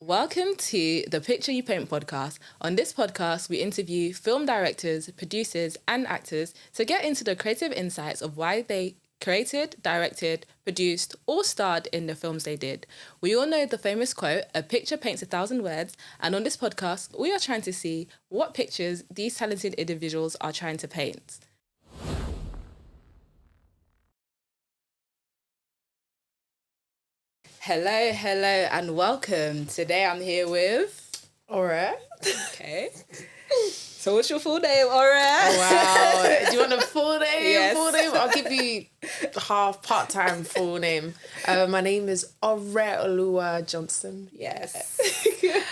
Welcome to the Picture You Paint podcast. On this podcast, we interview film directors, producers, and actors to get into the creative insights of why they created, directed, produced, or starred in the films they did. We all know the famous quote, "A picture paints 1,000 words," and on this podcast, we are trying to see what pictures these talented individuals are trying to paint. Hello, and welcome. Today I'm here with... Ore. Okay. So what's your full name, Ore? Oh, wow. Do you want a full name? Yes. Full name? I'll give you half part-time full name. My name is Oreoluwa Johnson. Yes.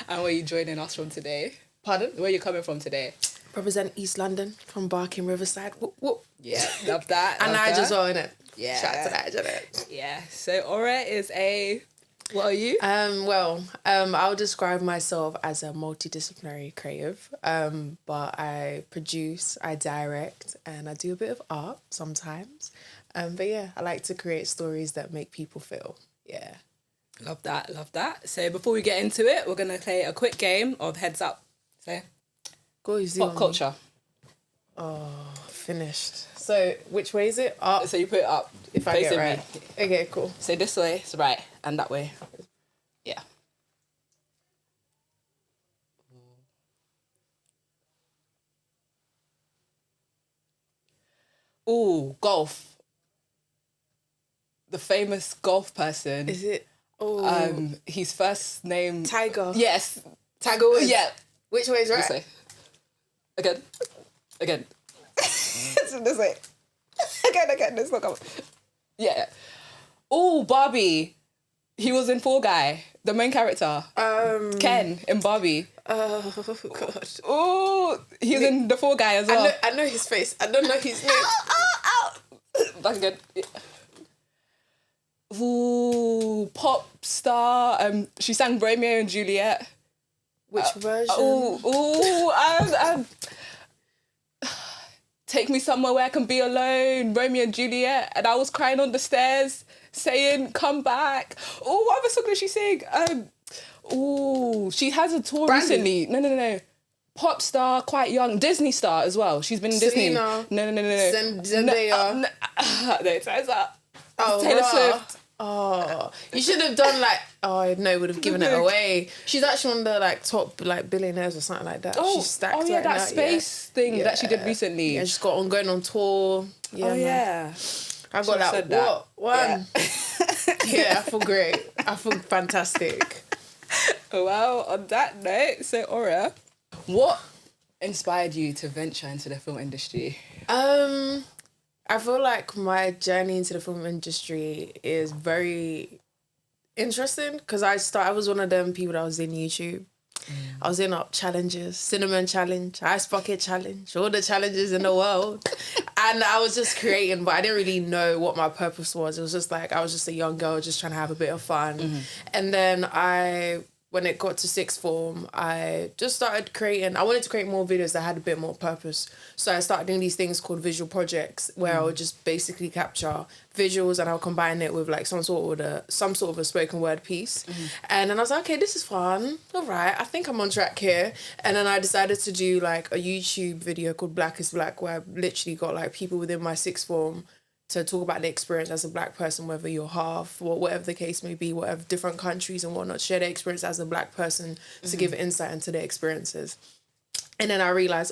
And where are you joining us from today? Pardon? Where are you coming from today? Represent East London from Barking Riverside. Whoop, whoop. Yeah, love that. And I just well, innit? Yeah. Shout out to that, innit? Yeah. So Ore is a... What are you? I'll describe myself as a multidisciplinary creative. But I produce, I direct, and I do a bit of art sometimes. But yeah, I like to create stories that make people feel. Yeah. Love that. So before we get into it, we're going to play a quick game of Heads Up. So, Go easy pop on culture. Oh, finished. So which way is it? Up. So you put it up. If I get facing right. me. Okay, cool. So this way is right, and that way. Yeah. Ooh, golf. The famous golf person. Is it? Oh, His first name. Tiger. Yes. Tiger Woods. Yeah. Which way is right? This way. Again. This way. Again. This look up. Yeah. Ooh, Barbie. He was in Fall Guy, the main character. Ken in Barbie. Oh God. Ooh, he was in the Fall Guy as well. I know his face. I don't know his name. That's good. Yeah. Ooh, pop star. She sang Romeo and Juliet. Which version? Take me somewhere where I can be alone. Romeo and Juliet, and I was crying on the stairs, saying, "Come back." Oh, what other song did she sing? She has a tour recently. No. Pop star, quite young, Disney star as well. She's been in Disney. Selena. No. Zendaya. No, time's up. Oh, Taylor Ra. Swift. Oh, you should have done like. Oh no, would have given it away. She's actually one of the top billionaires or something like that. She's stacked. Yeah, right that now, space thing that she did recently. Yeah, she's got going on tour. Yeah, man. Yeah. I got that. What one? Yeah, I feel great. I feel fantastic. Well, on that note, so Ora, what inspired you to venture into the film industry? I feel like my journey into the film industry is very interesting because I was one of them people that was in YouTube. I was in challenges, cinnamon challenge, ice bucket challenge, all the challenges in the world. And I was just creating, but I didn't really know what my purpose was. It was just like, I was just a young girl just trying to have a bit of fun. Mm-hmm. And then when it got to sixth form, I just started creating. I wanted to create more videos that had a bit more purpose. So I started doing these things called visual projects where I would just basically capture visuals and I'll combine it with some sort of a spoken word piece. Mm-hmm. And then I was like, okay, this is fun. All right, I think I'm on track here. And then I decided to do a YouTube video called Black is Black, where I literally got people within my sixth form to talk about the experience as a black person, whether you're half or whatever the case may be, whatever different countries and whatnot, share their experience as a black person to give insight into their experiences. And then I realised,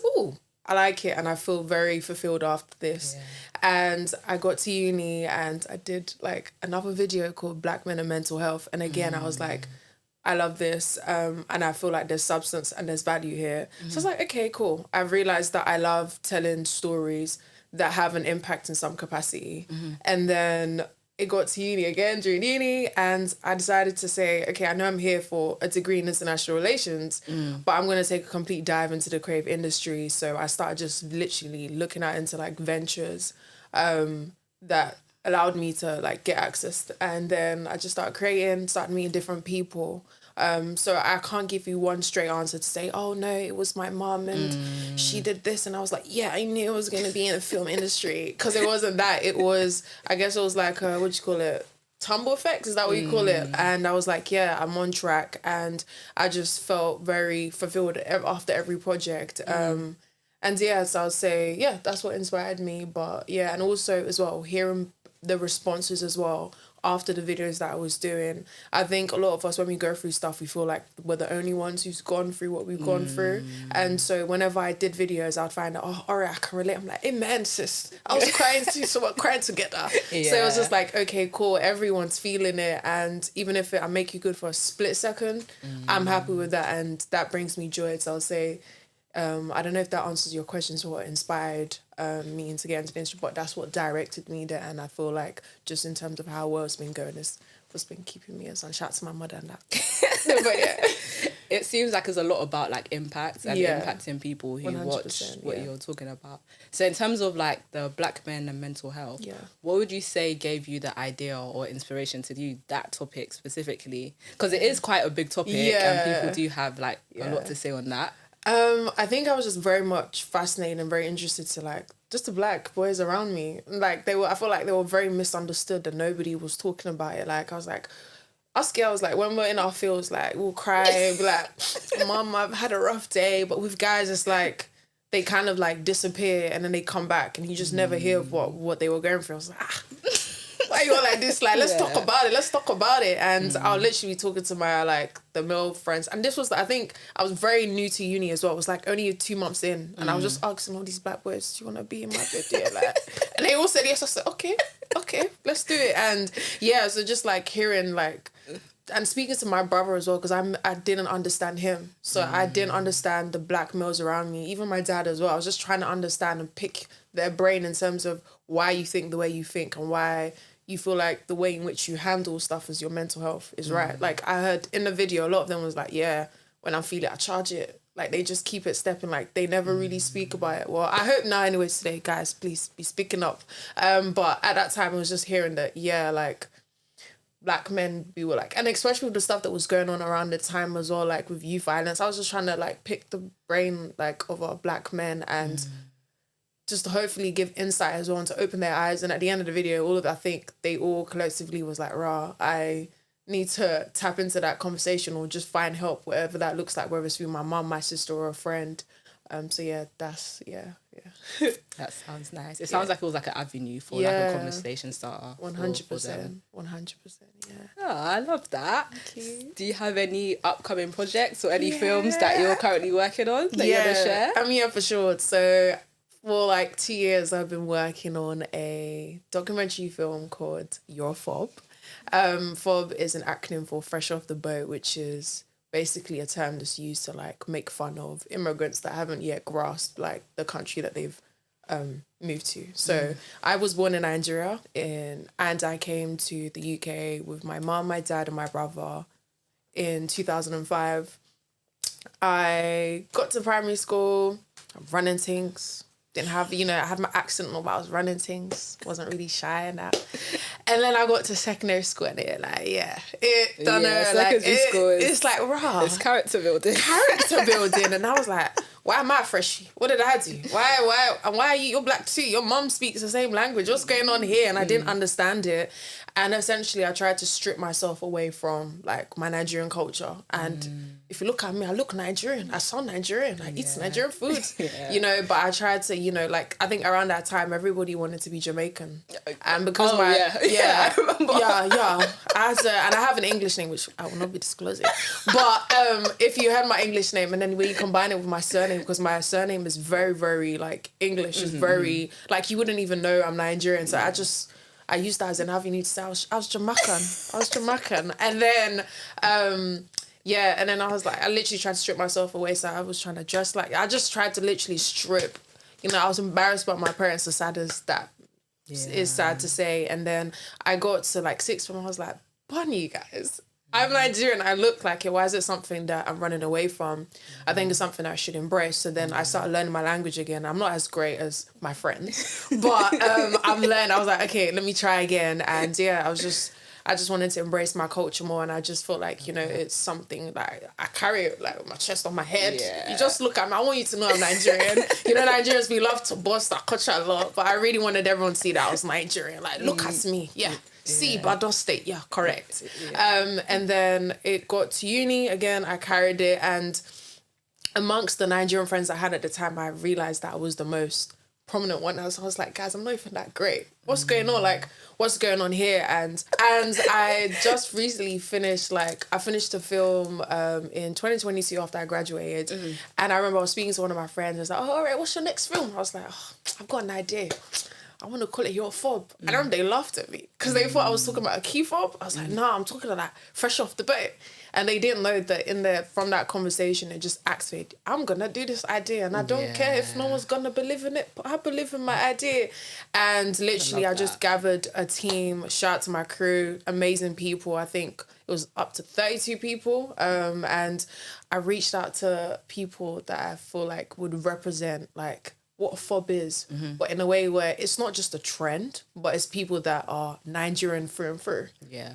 I like it and I feel very fulfilled after this. Yeah. And I got to uni and I did another video called Black Men and Mental Health. And again, I was like, I love this and I feel like there's substance and there's value here. So I was like, okay, cool. I've realised that I love telling stories that have an impact in some capacity. Mm-hmm. And then it got to uni again during uni and I decided to say, okay, I know I'm here for a degree in international relations, but I'm going to take a complete dive into the creative industry. So I started just literally looking into ventures that allowed me to get access. And then I just started meeting different people. So I can't give you one straight answer to say, oh no, it was my mum and she did this. And I was like, yeah, I knew I was going to be in the film industry. Because it wasn't that. It was, I guess it was tumble effect, is that what you call it? And I was like, yeah, I'm on track, and I just felt very fulfilled after every project. And yeah, so I'll say, yeah, that's what inspired me. But yeah, and also as well, hearing the responses as well after the videos that I was doing. I think a lot of us, when we go through stuff, we feel like we're the only ones who's gone through what we've gone through. And so whenever I did videos, I'd find out, oh, all right, I can relate. I'm like, amen, sis. I was crying too, so we're crying together. Yeah. So it was just like, okay, cool. Everyone's feeling it. And even if I make you good for a split second, I'm happy with that. And that brings me joy. So I'll say, I don't know if that answers your questions or what inspired me to get into the industry, but that's what directed me there. And I feel like just in terms of how well it's been going is what's been keeping me as on. Shout out to my mother and that. But yeah, it seems like it's a lot about like impact and impacting people who watch what you're talking about. So in terms of like the Black men and mental health, what would you say gave you the idea or inspiration to do that topic specifically? Because it is quite a big topic and people do have like a lot to say on that. I think I was just very much fascinated and very interested to like just the Black boys around me. Like I feel like they were very misunderstood and nobody was talking about it. Like I was like, us girls, like when we're in our fields, like we'll cry, be like, Mom, I've had a rough day. But with guys, it's like they kind of like disappear and then they come back and you just never hear of what they were going through. I was like, why you all like this? Like, let's talk about it. And I'll literally be talking to my, like, the male friends. And this was, I think, I was very new to uni as well. It was, like, only 2 months in. And I was just asking all these Black boys, do you want to be in my video? Like, and they all said yes. I said, okay, let's do it. And, yeah, so just, like, hearing, like... And speaking to my brother as well, because I didn't understand him. So I didn't understand the Black males around me. Even my dad as well. I was just trying to understand and pick their brain in terms of why you think the way you think and why... you feel like the way in which you handle stuff as your mental health is right. Like, I heard in the video, a lot of them was like, yeah, when I feel it, I charge it. Like, they just keep it stepping. Like, they never really speak about it. Well, I hope now anyways today, guys, please be speaking up. But at that time, I was just hearing that, yeah, like, Black men, we were like... And especially with the stuff that was going on around the time as well, like, with youth violence. I was just trying to, like, pick the brain, like, of our Black men and... just to hopefully give insight as well and to open their eyes. And at the end of the video, I think they all collectively was like, rah, I need to tap into that conversation or just find help, whatever that looks like, whether it's through my mum, my sister, or a friend. So yeah, that's, yeah. That sounds nice. It sounds like it was like an avenue for like a conversation starter. 100%. 100%, yeah. Oh, I love that. Thank you. Do you have any upcoming projects or any films that you're currently working on that you want to share? Yeah, for sure. So... for like 2 years, I've been working on a documentary film called Your Fob. Fob is an acronym for Fresh Off the Boat, which is basically a term that's used to like make fun of immigrants that haven't yet grasped like the country that they've moved to. So I was born in Nigeria and I came to the UK with my mom, my dad, and my brother in 2005. I got to primary school, running things. Didn't have, I had my accent on, but I was running things. Wasn't really shy and that. And then I got to secondary school and it, like, secondary school it's like, raw. It's character building. And I was like, why am I freshie? What did I do? Why are you? You're Black too. Your mum speaks the same language. What's going on here? And I didn't understand it. And essentially, I tried to strip myself away from like my Nigerian culture. And if you look at me, I look Nigerian. I sound Nigerian. I eat Nigerian food. But I tried to, like I think around that time, everybody wanted to be Jamaican. And because I remember. And I have an English name, which I will not be disclosing. But if you had my English name and then when you combine it with my surname, because my surname is very, very like English, is very like you wouldn't even know I'm Nigerian. So I used that as an avenue to say I was Jamaican. And then, and then I was like, I literally tried to strip myself away. So I was trying to dress like, I just tried to literally strip. I was embarrassed by my parents, as sad as that is sad to say. And then I got to like sixth form, I was like, bunny, you guys. I'm Nigerian. I look like it. Why is it something that I'm running away from? I think it's something I should embrace. So then I started learning my language again. I'm not as great as my friends, but I'm learning. I was like, okay, let me try again. And yeah, I just wanted to embrace my culture more. And I just felt like, it's something like I carry it like with my chest on my head. Yeah. You just look at me. I want you to know I'm Nigerian. Nigerians, we love to boast our culture a lot, but I really wanted everyone to see that I was Nigerian. Like, look at me. Yeah. C, Badon State. Yeah, correct. And then it got to uni again. I carried it, and amongst the Nigerian friends I had at the time, I realized that I was the most prominent one. I was like, guys, I'm not even that great. What's going on? Like, what's going on here? And I just recently finished, I finished the film in 2022 after I graduated. And I remember I was speaking to one of my friends. I was like, oh, all right, what's your next film? I was like, oh, I've got an idea. I want to call it Your Fob. And I remember they laughed at me because they thought I was talking about a key fob. I was like, no, I'm talking about fresh off the boat. And they didn't know that from that conversation, it just activated, I'm going to do this idea. And I don't care if no one's going to believe in it, but I believe in my idea. And literally, I just gathered a team. Shout out to my crew, amazing people. I think it was up to 32 people. And I reached out to people that I feel like would represent, what a fob is, but in a way where it's not just a trend, but it's people that are Nigerian through and through. Yeah.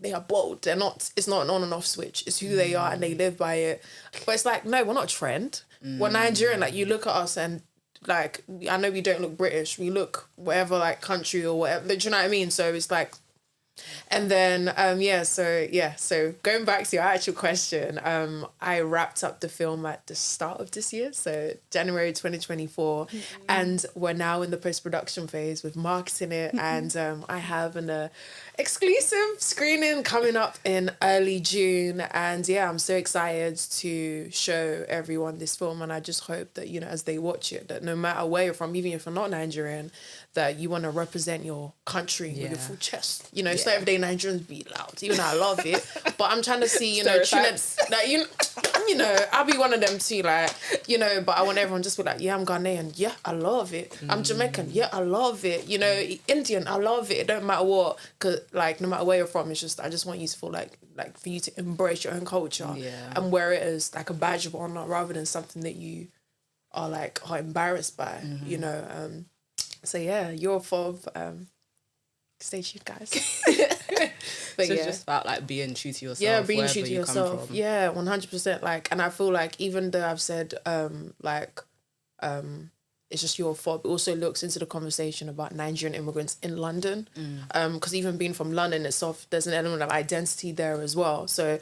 They are bold. It's not an on and off switch. It's who they are and they live by it. But it's like, no, we're not trend. We're Nigerian. You look at us and I know we don't look British. We look whatever country or whatever. Do you know what I mean? So it's like, and then, so going back to your actual question, I wrapped up the film at the start of this year, so January 2024, and we're now in the post-production phase with marketing it, and I have an exclusive screening coming up in early June, and I'm so excited to show everyone this film, and I just hope that, as they watch it, that no matter where you're from, even if you're not Nigerian, that you want to represent your country with your full chest. It's not everyday Nigerians be loud, even though I love it. But I'm trying to see, Trinidad, I'll be one of them too, but I want everyone just to be like, yeah, I'm Ghanaian, yeah, I love it. I'm Jamaican, yeah, I love it. Indian, I love it. It don't matter what, because no matter where you're from, it's just, I just want you to feel like for you to embrace your own culture and wear it as a badge of honor rather than something that you are are embarrassed by, So Your Fob, stay tuned, guys. But so it's just about being true to yourself. Yeah, being true to yourself. Yeah, 100%. And I feel even though I've said it's just Your Fob, it also looks into the conversation about Nigerian immigrants in London. Because even being from London itself, there's an element of identity there as well. So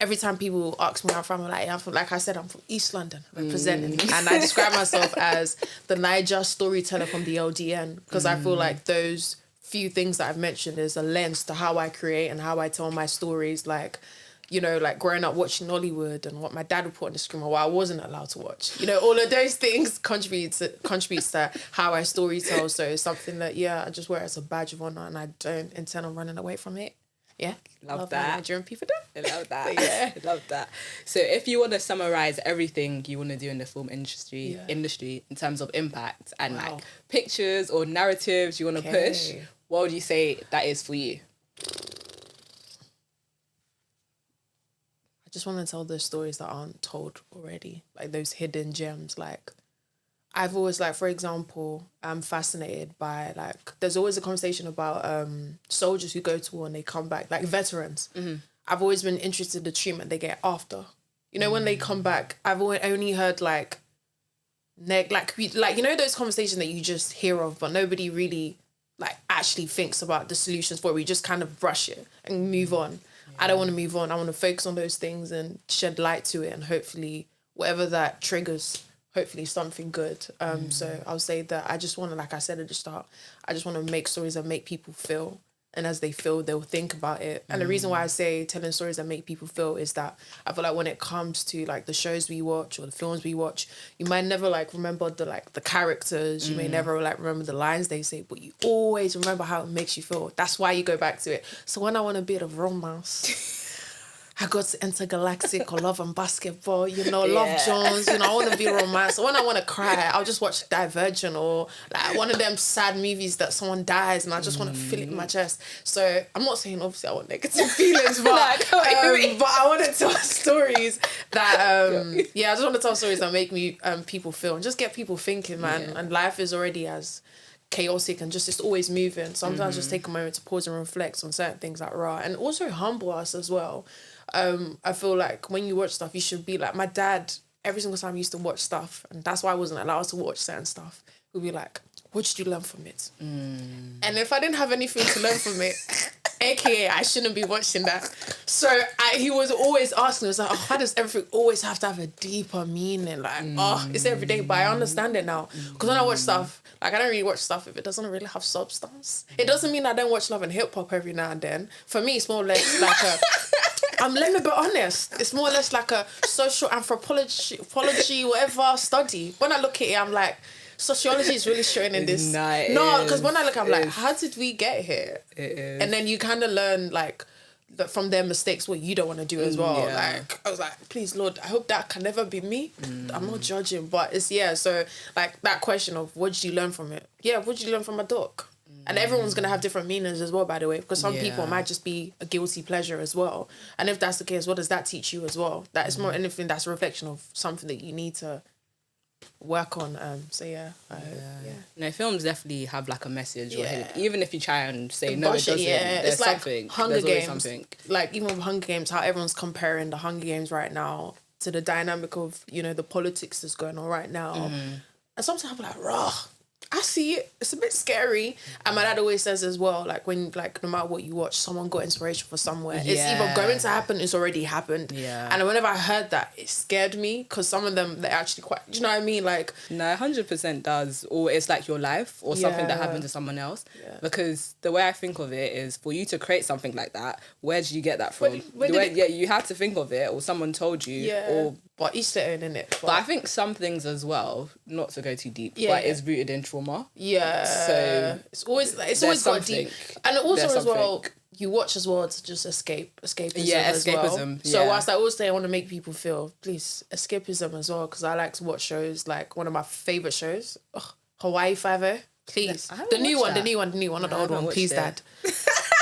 every time people ask me where I'm from, like I said, I'm from East London, representing. And I describe myself as the Niger storyteller from the LDN, because I feel like those few things that I've mentioned is a lens to how I create and how I tell my stories, growing up watching Nollywood and what my dad would put on the screen or what I wasn't allowed to watch. All of those things contributes to how I story tell. So it's something that, I just wear it as a badge of honor and I don't intend on running away from it. Yeah. Love that. Nigerian people do. I love that. I love that. So if you want to summarize everything you want to do in the film industry in terms of impact and pictures or narratives you want to push, what would you say that is for you? I just want to tell those stories that aren't told already, those hidden gems. I've always, for example, I'm fascinated by, there's always a conversation about soldiers who go to war and they come back, veterans. I've always been interested in the treatment they get after. When they come back, I've only heard, those conversations that you just hear of, but nobody really, actually thinks about the solutions for it. We just kind of brush it and move on. I don't want to move on. I want to focus on those things and shed light to it, and hopefully whatever that triggers, hopefully something good. So I'll say that I just want to, like I said at the start, I just want to make stories that make people feel. And as they feel, they'll think about it. And the reason why I say telling stories that make people feel is that I feel like when it comes to the shows we watch or the films we watch, you might never remember the characters. You may never remember the lines they say, but you always remember how it makes you feel. That's why you go back to it. So when I want a bit of romance, I go to Intergalactic or Love and Basketball, Love Jones, I want to be romance. When I want to cry, I'll just watch Divergent or one of them sad movies that someone dies and I just want to feel it in my chest. So I'm not saying obviously I want negative feelings, but I want to tell stories that, I just want to tell stories that make me people feel and just get people thinking, man. And life is already as chaotic and just it's always moving. Sometimes just take a moment to pause and reflect on certain things and also humble us as well. I feel like when you watch stuff, you should be my dad, every single time he used to watch stuff, and that's why I wasn't allowed to watch certain stuff, he'd be like, what did you learn from it? And if I didn't have anything to learn from it, AKA, I shouldn't be watching that. So he was always asking, he was like, oh, why does everything always have to have a deeper meaning? Like, it's every day, but I understand it now. Because when I watch stuff, like, I don't really watch stuff if it doesn't really have substance. It doesn't mean I don't watch Love and Hip Hop every now and then. For me, it's more or less like let me be honest. It's more or less like a social anthropology, whatever study. When I look at it, I'm like, sociology is really showing in this. No, because when I look, I'm like, how did we get here? It is. And then you kind of learn, like, from their mistakes what you don't want to do as well. Yeah. Like, I was like, please, Lord, I hope that can never be me. I'm not judging, but it's, so, like, that question of what did you learn from it? Yeah, what did you learn from a doc? And everyone's going to have different meanings as well, by the way, because some people might just be a guilty pleasure as well. And if that's the case, what does that teach you as well? That is more anything that's a reflection of something that you need to work on. No, films definitely have like a message, or even if you try and say no, it doesn't. Yeah, there's it's like something. Hunger there's Games. Something. Like even with Hunger Games, how everyone's comparing the Hunger Games right now to the dynamic of the politics that's going on right now, and sometimes I'm like, raw. I see it. It's a bit scary. And my dad always says as well, like, when, like, no matter what you watch, someone got inspiration for somewhere. It's either going to happen, it's already happened. Yeah. And whenever I heard that, it scared me, because some of them, they're actually quite, do you know what I mean? Like, no, 100% does. Or it's like your life or something that happened to someone else. Yeah. Because the way I think of it is, for you to create something like that, where did you get that from? You had to think of it, or someone told you. Yeah. Or but each their own, innit? But I think some things as well, not to go too deep, but it's rooted in trauma. Yeah. So it's always got deep. And also as well, you watch as well to just escapism as well. So whilst I always say I want to make people feel, please, escapism as well, because I like to watch shows, like one of my favourite shows, Hawaii Five-0. Please. The new one, not the old one. Please, Dad.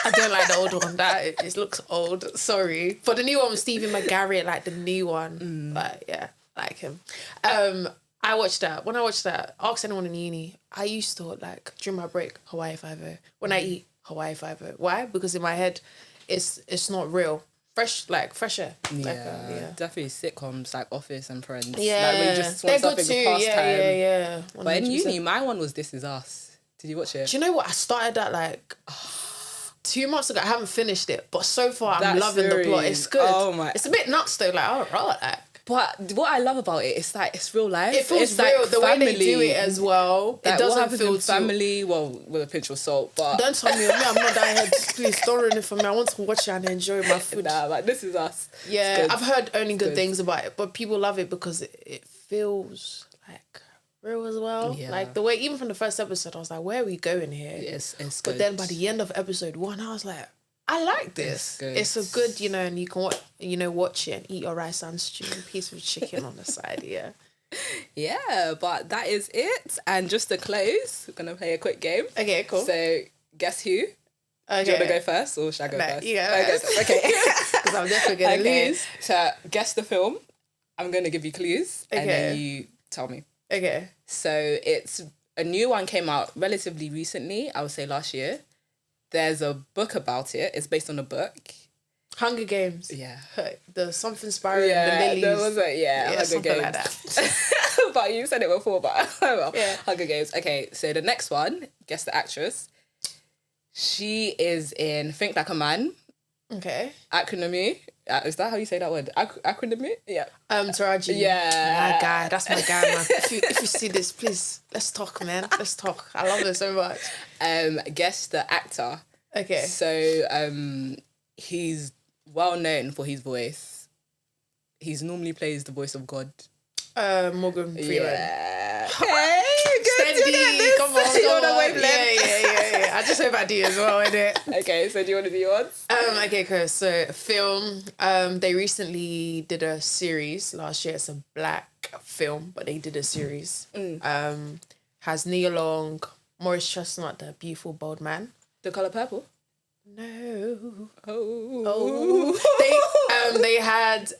I don't like the old one. That it looks old. Sorry. For the new one with Stephen McGarrett, like the new one. But yeah, I like him. I watched that. When I watched that, ask anyone in uni, I used to, like, during my break, Hawaii Five-0. When I eat, Hawaii Five-0. Why? Because in my head, it's not real. Fresh air. Definitely sitcoms like Office and Friends. Yeah. Like, when you just want they're good something too. to pass time. Yeah. 100%. But in uni, my one was This Is Us. Did you watch it? Do you know what? I started that, like, 2 months ago. I haven't finished it, but so far I'm loving the plot. It's good. Oh my! It's a bit nuts though. Like, oh right. Like, but what I love about it is like it's real life. It feels real. Like the family. Way they do it as well. Like, it doesn't feel family. Well, with a pinch of salt, but don't tell me. I'm not that head. Please don't ruin it for me. I want to watch it and enjoy my food. Nah, like This Is Us. Yeah, I've heard only good things about it, but people love it because it feels like real as well. Yeah. Like the way, even from the first episode, I was like, where are we going here? It's good. But then by the end of episode 1, I was like, I like this. It's a good, and you can watch it and eat your rice and stew and a piece of chicken on the side. Yeah. Yeah, but that is it. And just to close, we're gonna play a quick game. Okay, cool. So guess who? Okay. Do you want to go first, or should I go first? You go first. Okay. Because I'm definitely gonna lose. So guess the film. I'm gonna give you clues, and then you tell me. Okay. So it's a new one, came out relatively recently. I would say last year. There's a book about it. It's based on a book. Hunger Games. Yeah. The something spiraling the lilies. There was Hunger Games. Like that. But you said it before, but Hunger Games. Okay, so the next one, guess the actress. She is in Think Like a Man. Okay. Acronym. Is that how you say that word? Acronym? Yeah. Taraji. Yeah. My guy. That's my guy, man. If you see this, please, let's talk, man. Let's talk. I love it so much. Guess the actor. Okay. So, he's well known for his voice. He's normally plays the voice of God. Morgan Freeman. Yeah. Hey, good. Steady. Come on. Yeah. I just hope I do as well, innit? Okay, so do you want to do yours? Okay, cool. So, film. They recently did a series last year. It's a black film, but they did a series. Has Nia Long, Morris Chestnut, the beautiful bold man. The Colour Purple? No. Oh. They had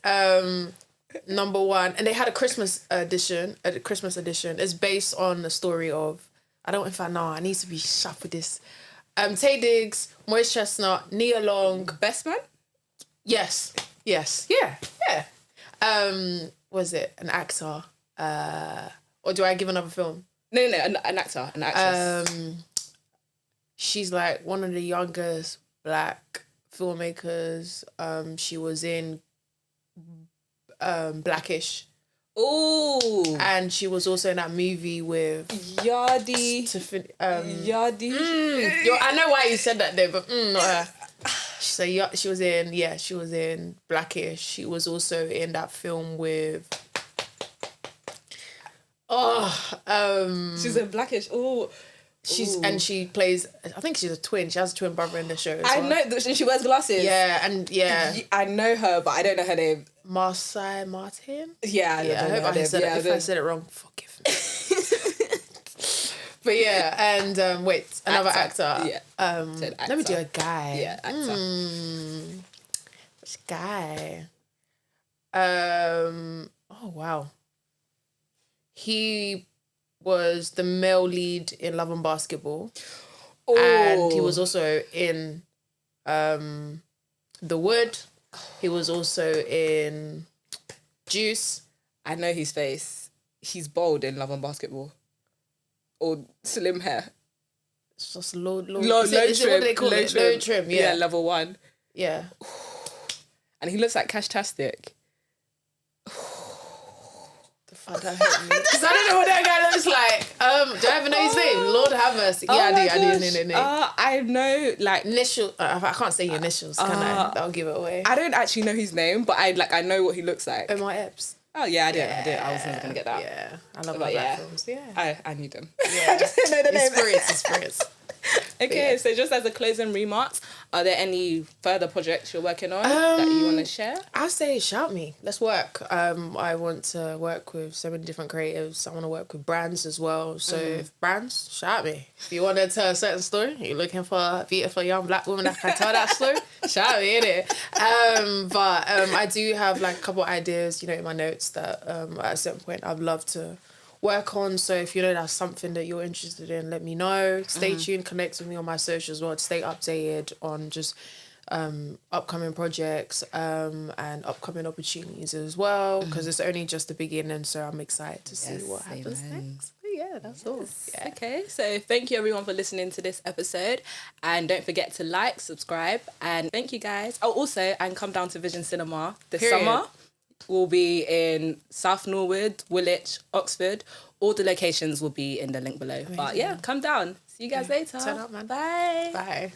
number 1, and they had a Christmas edition. It's based on the story of, I need to be sharp with this. Tay Diggs, Morris Chestnut, Nia Long. Best Man? Yes. Yeah. Was it an actor? Or do I give another film? No, an actor, an actress. She's like one of the youngest black filmmakers. She was in Blackish. Ooh. And she was also in that movie with Yardi. Yardi. I know why you said that though, but not her. So she was in Blackish. She was also in that film with she's in Blackish. And she plays, I think she's a twin. She has a twin brother in the show as well. I know that she wears glasses. Yeah, and I know her, but I don't know her name. Marseille Martin? Yeah, I hope I said it. If I said it wrong, forgive me. But yeah, and another actor. Yeah. Let me do a guy. Yeah, actor. Which guy? Oh wow. He was the male lead in Love and Basketball. Ooh. And he was also in The Wood. He was also in Juice. I know his face. He's bald in Love and Basketball. Or slim hair. It's just low trim. What do they call it? Low trim, yeah. Yeah, level 1. Yeah. And he looks like Cash-tastic. The fuck that hit me. Because I don't know what that guy looks like. Do I even know his name? Lord have mercy. Yeah, I do know his name. I know, like... Initial... I can't say your initials, can I? That'll give it away. I don't actually know his name, but I know what he looks like. Omar Epps. Oh, yeah, I did. I was never going to get that. Yeah. I love black films. Yeah. I knew them. Yeah. I just didn't know the name. Spirits. Okay, so just as a closing remarks, are there any further projects you're working on that you want to share? I say shout me. Let's work. I want to work with so many different creatives. I want to work with brands as well. So if brands, shout me. If you want to tell a certain story, you're looking for a beautiful young black woman that can tell that story, shout me, innit? But I do have like a couple of ideas, in my notes that at a certain point I'd love to work on. So if you know that's something that you're interested in, let me know. Stay tuned, connect with me on my socials as well to stay updated on just upcoming projects and upcoming opportunities as well, because it's only just the beginning, so I'm excited to see what happens next. But yeah, that's all. Yeah. Okay, so thank you everyone for listening to this episode, and don't forget to like, subscribe, and thank you guys. Oh, also, and come down to Vision Cinema this summer. Will be in South Norwood, Woolwich, Oxford. All the locations will be in the link below. Amazing. But yeah, come down. See you guys later. Turn up, man. Bye. Bye.